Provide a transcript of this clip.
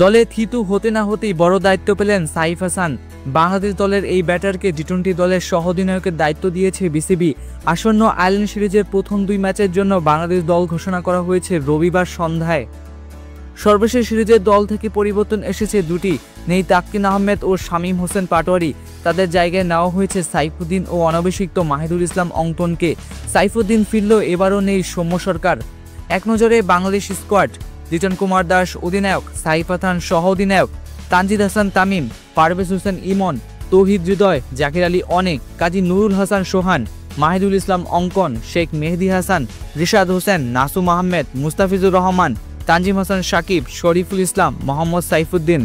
দলে থিতু হতে না হতেই বড় দায়িত্ব পেলেন সাইফ হাসান। বাংলাদেশ দলের এই ব্যাটারকে টি-20 দলের সহ-অধিনায়কের দায়িত্ব দিয়েছে বিসিবি। আসন্ন আয়ারল্যান্ড সিরিজের প্রথম 2 ম্যাচের জন্য বাংলাদেশ দল ঘোষণা করা হয়েছে রবিবার সন্ধ্যায়। সর্বশেষ সিরিজের দল থেকে পরিবর্তন এসেছে দুটি, নেই তাসকিন আহমেদ ও শামীম হোসেন পাটোয়ারি। তাদের জায়গায় নেওয়া হয়েছে সাইফুদ্দিন ও অনভিষিক্ত মাহিদুল ইসলাম অঙ্কনকে। সাইফুদ্দিন ফিরলেও এবারও নেই সৌম্য সরকার। এক নজরে বাংলাদেশ স্কোয়াড: লিটন কুমার দাস অধিনায়ক, সাইফ হাসান সহ অধিনায়ক, তানজিদ হাসান তামিম, পারভেজ হোসেন ইমন, তৌহিদ হৃদয়, জাকির আলী অনেক, কাজী নুরুল হাসান সোহান, মাহিদুল ইসলাম অঙ্কন, শেখ মেহেদী হাসান, রিশাদ হোসেন, নাসুম আহমেদ, মুস্তাফিজুর রহমান, তানজিম হাসান সাকিব, শরীফুল ইসলাম, মোহাম্মদ সাইফুদ্দিন।